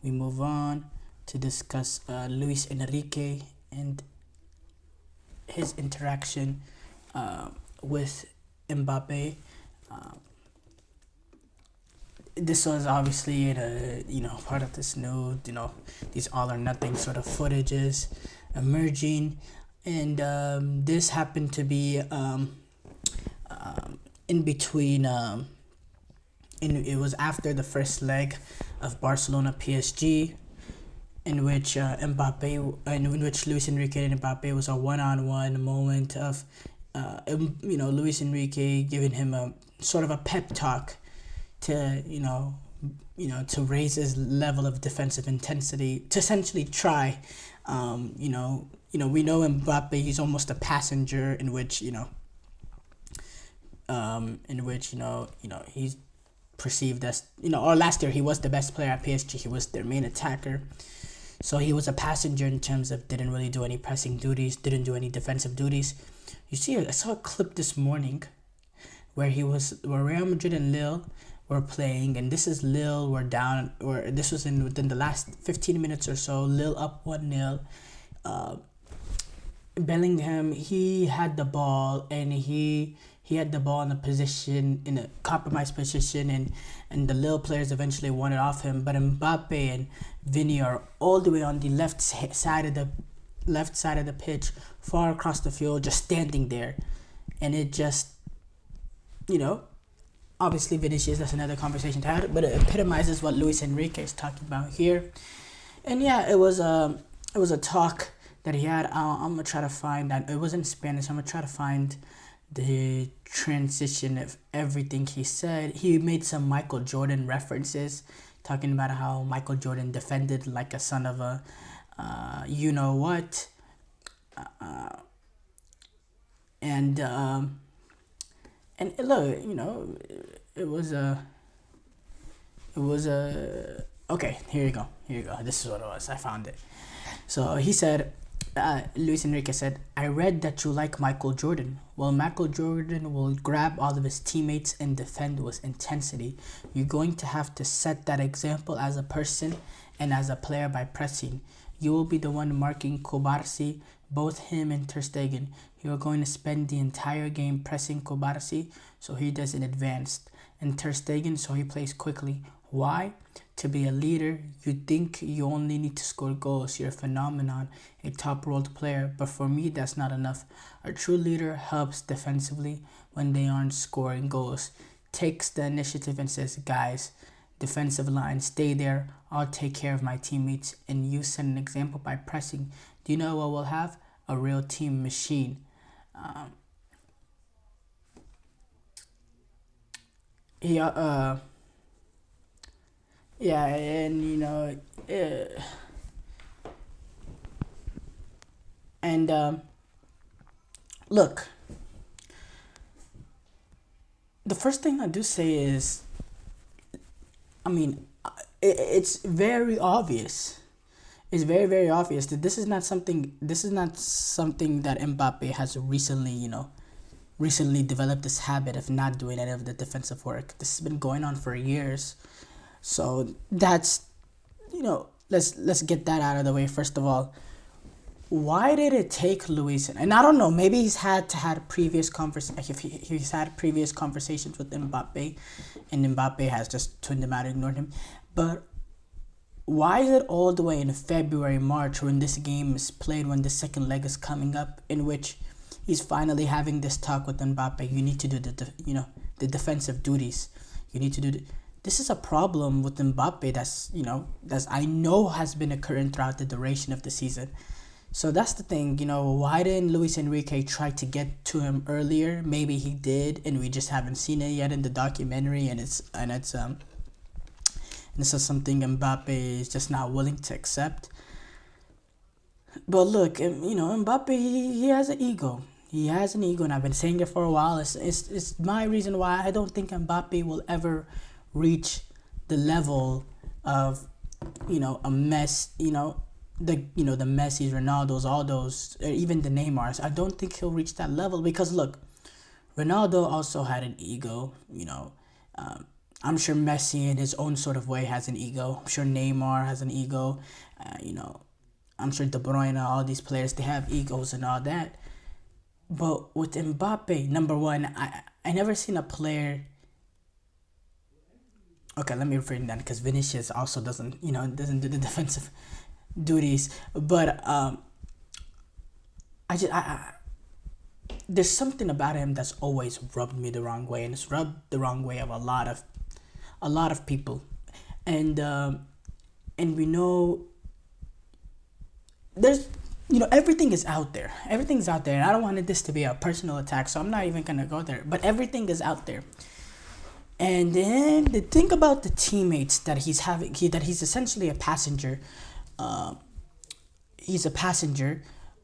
we move on to discuss Luis Enrique and his interaction with Mbappe. Uh, this was obviously part of this new these all or nothing sort of footages emerging, and this happened to be in between. It was after the first leg of Barcelona PSG, in which Luis Enrique and Mbappe was a one-on-one moment of, Luis Enrique giving him a sort of a pep talk to to raise his level of defensive intensity, to essentially try, we know Mbappe, he's almost a passenger in which he's perceived as, or last year he was the best player at PSG. He was their main attacker. So he was a passenger in terms of didn't really do any pressing duties, didn't do any defensive duties. I saw a clip this morning where Real Madrid and Lille were playing, and this is Lille were down, or this was within the last 15 minutes or so, Lille up 1-0. Bellingham, he had the ball, and he had the ball in a compromised position, and the Lille players eventually won it off him. But Mbappe and Vinny are all the way on the left side of the pitch, far across the field, just standing there, and it just, obviously Vinicius, that's another conversation to have, but it epitomizes what Luis Enrique is talking about here. And yeah, it was a talk that he had. I'm gonna try to find that. It was in Spanish. I'm gonna try to find the transition of everything he said. He made some Michael Jordan references, talking about how Michael Jordan defended like a son of a you know what, and look, it was okay. Here you go. This is what it was. I found it. So he said, Luis Enrique said, "I read that you like Michael Jordan. Well, Michael Jordan will grab all of his teammates and defend with intensity. You're going to have to set that example as a person and as a player by pressing. You will be the one marking Kobarsi, both him and Ter Stegen. You are going to spend the entire game pressing Kobarsi so he doesn't advance, and Ter Stegen so he plays quickly. Why? To be a leader, you think you only need to score goals. You're a phenomenon, a top-world player. But for me, that's not enough. A true leader helps defensively when they aren't scoring goals. Takes the initiative and says, guys, defensive line, stay there. I'll take care of my teammates. And you set an example by pressing. Do you know what we'll have? A real team machine." Yeah, and look, the first thing I do say is, it's very obvious. It's very, very obvious that this is not something that Mbappe has recently developed this habit of not doing any of the defensive work. This has been going on for years. So that's, let's get that out of the way first of all. Why did it take Luis? And I don't know, maybe he's had previous he's had previous conversations with Mbappe, and Mbappe has just tuned him out, ignored him. But why is it all the way in February, March, when this game is played, when the second leg is coming up, in which he's finally having this talk with Mbappe? You need to do the defensive duties. You need to do This is a problem with Mbappe that's I know has been occurring throughout the duration of the season. So that's the thing, why didn't Luis Enrique try to get to him earlier? Maybe he did, and we just haven't seen it yet in the documentary, and this is something Mbappe is just not willing to accept. But look, Mbappe, he has an ego. He has an ego, and I've been saying it for a while. It's my reason why I don't think Mbappe will ever reach the level of, a mess, the Messis, Ronaldos, all those, or even the Neymars. I don't think he'll reach that level because look, Ronaldo also had an ego. I'm sure Messi in his own sort of way has an ego. I'm sure Neymar has an ego. You know, I'm sure De Bruyne, all these players, they have egos and all that. But with Mbappe, number one, I never seen a player. Okay, let me reframe that because Vinicius also doesn't do the defensive duties. But I just there's something about him that's always rubbed me the wrong way, and it's rubbed the wrong way of a lot of people, and we know there's everything is out there. Everything's out there, and I don't want this to be a personal attack, so I'm not even gonna go there. But everything is out there, and then the thing about the teammates that he's having, that he's essentially a passenger. He's a passenger.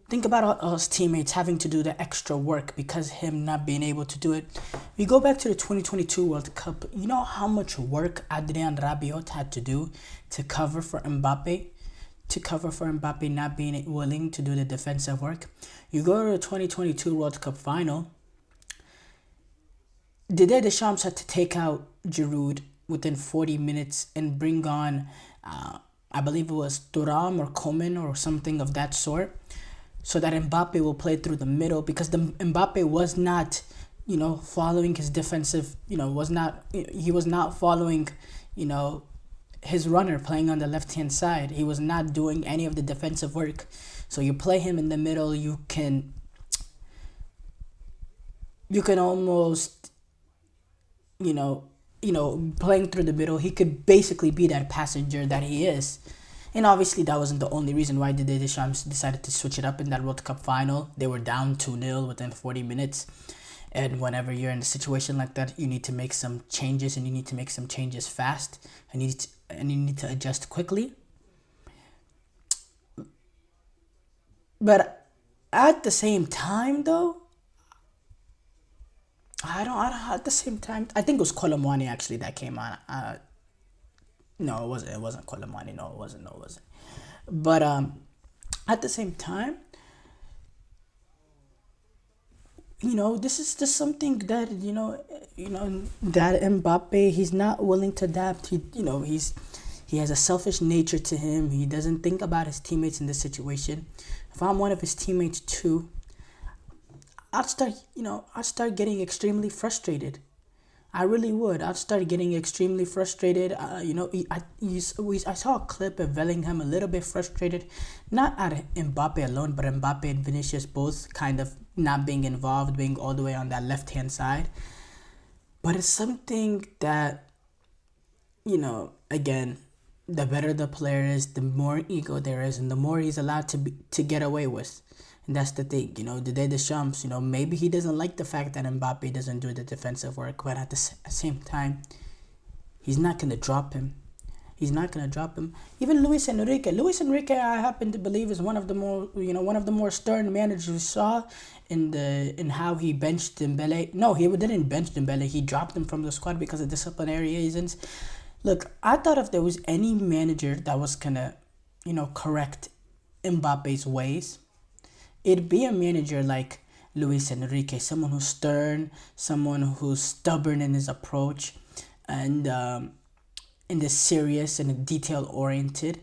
Think about all his teammates having to do the extra work because him not being able to do it. We go back to the 2022 World Cup. You know how much work Adrian Rabiot had to do to cover for Mbappe? To cover for Mbappe not being willing to do the defensive work. You go to the 2022 World Cup final. Didier Deschamps had to take out Giroud within 40 minutes and bring on, I believe it was Thuram or Coman or something of that sort, so that Mbappe will play through the middle, because the Mbappe was not, following his defensive, he was not following, his runner playing on the left-hand side. He was not doing any of the defensive work. So you play him in the middle, you can almost, playing through the middle, he could basically be that passenger that he is. And obviously that wasn't the only reason why Didier Deschamps decided to switch it up in that World Cup final. They were down 2-0 within 40 minutes. And whenever you're in a situation like that, you need to make some changes, and you need to make some changes fast. And you need to adjust quickly. But at the same time, though, I don't. At the same time, I think it was Colomwani actually that came on. No, it wasn't. It wasn't Colomani. No, it wasn't. No, it wasn't. But at the same time, this is just something that that Mbappe, he's not willing to adapt. He has a selfish nature to him. He doesn't think about his teammates in this situation. If I'm one of his teammates too, I'd start getting extremely frustrated. I really would. I'd start getting extremely frustrated. I saw a clip of Bellingham a little bit frustrated, not at Mbappe alone, but Mbappe and Vinicius both kind of not being involved, being all the way on that left-hand side. But it's something that, again, the better the player is, the more ego there is, and the more he's allowed to get away with. And that's the thing, Didier Deschamps, maybe he doesn't like the fact that Mbappe doesn't do the defensive work, but at the same time, he's not going to drop him. He's not going to drop him. Even Luis Enrique. Luis Enrique, I happen to believe, is one of the more stern managers we saw in how he benched Dembele. No, he didn't bench Dembele. He dropped him from the squad because of disciplinary reasons. Look, I thought if there was any manager that was going to, correct Mbappe's ways, it'd be a manager like Luis Enrique, someone who's stern, someone who's stubborn in his approach, and in the serious and detail-oriented.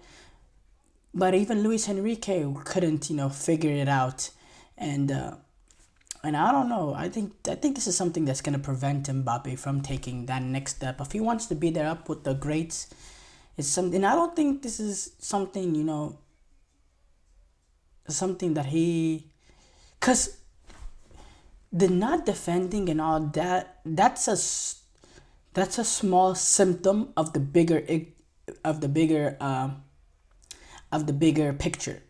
But even Luis Enrique couldn't, figure it out, and I don't know. I think this is something that's gonna prevent Mbappe from taking that next step. If he wants to be there up with the greats, it's something. I don't think this is something, something that because the not defending and all that, that's a small symptom of the bigger picture.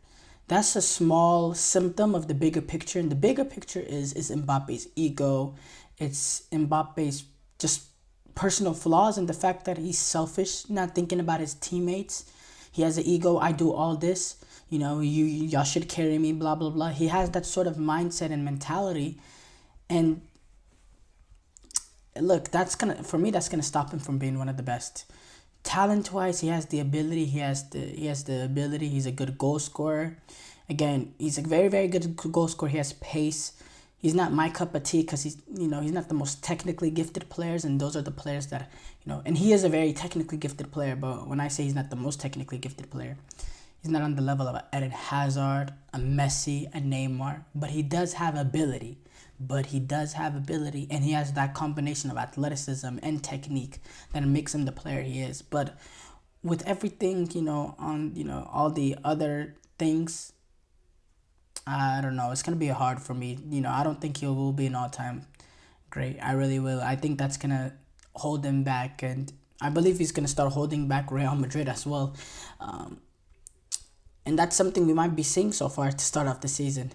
That's a small symptom of the bigger picture, and the bigger picture is Mbappe's ego. It's Mbappe's just personal flaws, and the fact that he's selfish, not thinking about his teammates. He has an ego. I do all this. Y'all should carry me, blah, blah, blah. He has that sort of mindset and mentality. And look, that's gonna stop him from being one of the best. Talent-wise, he has the ability. He has the ability. He's a good goal scorer. Again, he's a very, very good goal scorer. He has pace. He's not my cup of tea because he's not the most technically gifted players, and those are the players that, and he is a very technically gifted player. But when I say he's not the most technically gifted player, he's not on the level of an Eden Hazard, a Messi, a Neymar, but he does have ability. And he has that combination of athleticism and technique that makes him the player he is. But with everything, on all the other things, I don't know. It's gonna be hard for me. I don't think he will be an all-time great. I really will. I think that's gonna hold him back, and I believe he's gonna start holding back Real Madrid as well. And that's something we might be seeing so far to start off the season.